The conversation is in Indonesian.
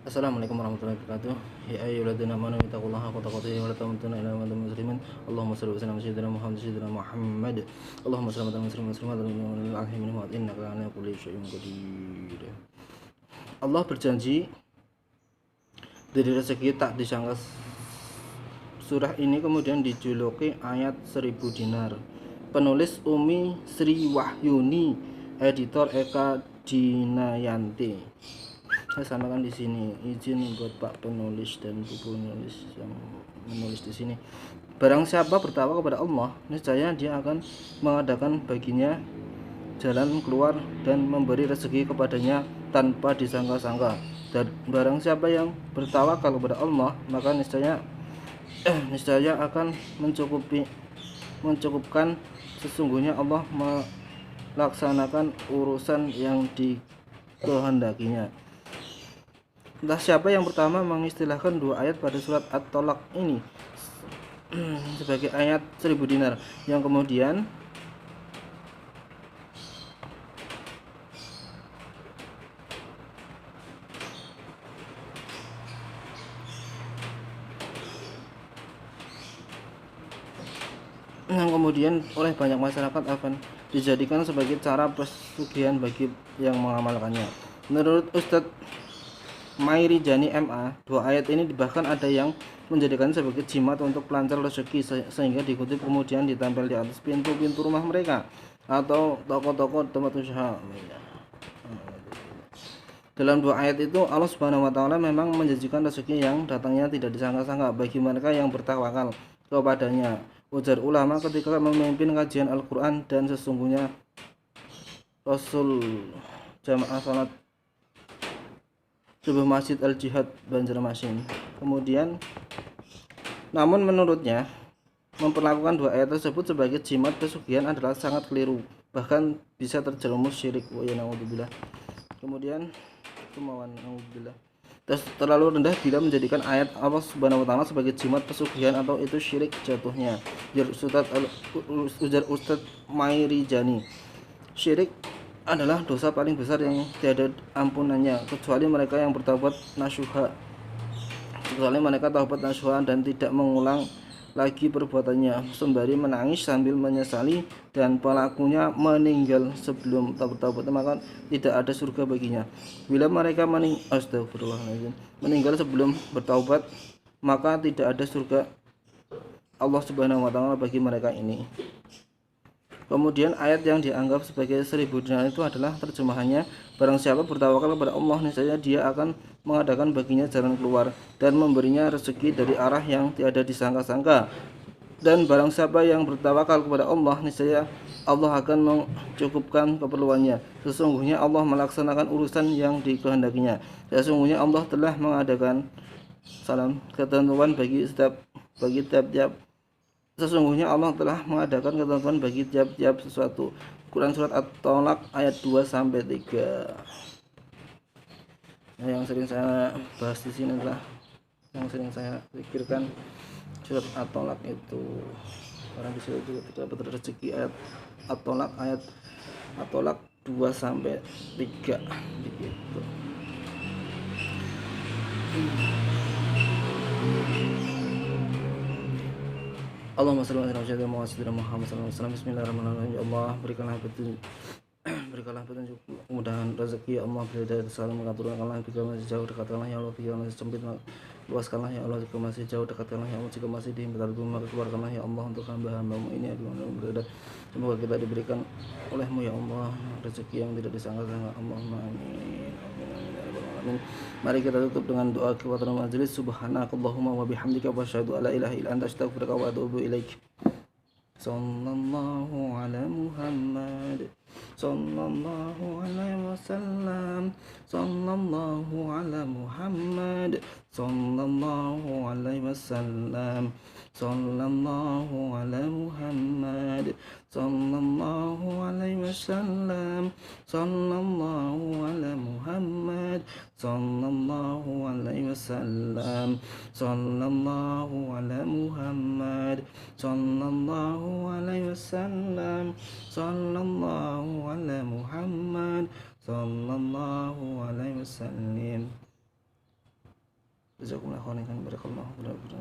Assalamualaikum warahmatullahi wabarakatuh. Ya ayyuhalladzina amanu taqullaha haqqa tuqatih wa la tamutunna illa wa antum muslimun. Allahumma shalli wa sallim ala sayyidina Muhammad. Allahumma shalli ala muslimin muslimat wa ala alihi wa innaka ala kulli syai'in qadir. Allah berjanji dari rezeki tak disangka. Surah ini kemudian dijuluki ayat 1000 dinar. Penulis Umi Sri Wahyuni, editor Eka Dinayanti. Saya sampaikan di sini, izin buat Pak penulis dan Bu penulis yang menulis di sini. Barang siapa bertakwa kepada Allah, niscaya dia akan mengadakan baginya jalan keluar dan memberi rezeki kepadanya tanpa disangka-sangka. Dan barang siapa yang bertawakal kepada Allah, maka niscaya akan mencukupkan. Sesungguhnya Allah melaksanakan urusan yang dikehendakinya. Entah siapa yang pertama mengistilahkan dua ayat pada surat At-Tolak ini sebagai ayat 1000 dinar, yang kemudian oleh banyak masyarakat akan dijadikan sebagai cara pesugihan bagi yang mengamalkannya. Menurut Ustadz Mairi Jani MA, dua ayat ini bahkan ada yang menjadikan sebagai jimat untuk pelancar rezeki, sehingga dikutip kemudian ditempel di atas pintu-pintu rumah mereka atau toko-toko tempat usaha. Dalam dua ayat itu Allah Subhanahu wa taala memang menjanjikan rezeki yang datangnya tidak disangka-sangka bagi mereka yang bertawakal kepadanya. Ujar ulama ketika memimpin kajian Al-Qur'an, dan sesungguhnya Rasul jamaah salat sebuah masjid Al-Jihad Banjarmasin. Kemudian, namun menurutnya, memperlakukan dua ayat tersebut sebagai jimat pesugihan adalah sangat keliru, bahkan bisa terjerumus syirik. Kemudian terlalu rendah bila menjadikan ayat Allah Subhanahu wa taala sebagai jimat pesugihan, atau itu syirik jatuhnya. Ujar Ustadz Mairi Jani, syirik adalah dosa paling besar yang tiada ampunannya kecuali mereka yang bertaubat nasuha, dan tidak mengulang lagi perbuatannya sembari menangis sambil menyesali, dan pelakunya meninggal sebelum bertaubat, maka tidak ada surga baginya. Bila mereka meninggal sebelum bertaubat, maka tidak ada surga Allah Subhanahu wa taala bagi mereka ini. Kemudian ayat yang dianggap sebagai 1000 dinar itu adalah terjemahannya, barang siapa bertawakal kepada Allah, niscaya dia akan mengadakan baginya jalan keluar dan memberinya rezeki dari arah yang tiada disangka-sangka. Dan barang siapa yang bertawakal kepada Allah, niscaya Allah akan mencukupkan keperluannya. Sesungguhnya Allah melaksanakan urusan yang dikehendakinya. Sesungguhnya Allah telah mengadakan ketentuan bagi tiap-tiap. Sesungguhnya Allah telah mengadakan ketentuan bagi tiap-tiap sesuatu. Quran surat At-Tolak ayat 2-3. Nah, yang sering saya bahas di sini adalah, yang sering saya pikirkan, surat At-Tolak itu karena di situ ketika dapat rezeki, ayat At-Tolak ayat At-Tolak 2-3 begitu. Allahumma shalli ala sayyidina Muhammad sallallahu alaihi wasallam. Bismillahirrahmanirrahim. Ya Allah, berikanlah petunjuk, kemudahan rezeki. Ya Allah, bila dari saling mengaturkanlah, jika masih jauh dekatkanlah ya Allah, jika masih sempit luaskanlah ya Allah, jika masih jauh dekatkanlah ya Allah, jika masih dihimpit maka keluarkanlah ya Allah untuk hamba-hambamu ini beredar. Semoga kita diberikan olehmu ya Allah rezeki yang tidak disangka-sangka. Allahumma amin. Mari kita tutup dengan doa kepada majelis. Subhanakallahumma wa bihamdika wa asyhadu alla ilaha illa anta astaghfiruka wa atubu ilaik. Sallallahu ala Muhammad, sallallahu alaihi wasallam, sallallahu ala Muhammad, sallallahu alaihi wasallam, sallallahu ala Muhammad, sallallahu alaihi wasallam, sallallahu ala Muhammad, sallallahu alaihi wasallam, sallallahu ala Muhammad, sallallahu alaihi wasallam, sallallahu ala Muhammad, sallallahu alaihi wasallam. Jazakumullah khairan, barakallahu fikum.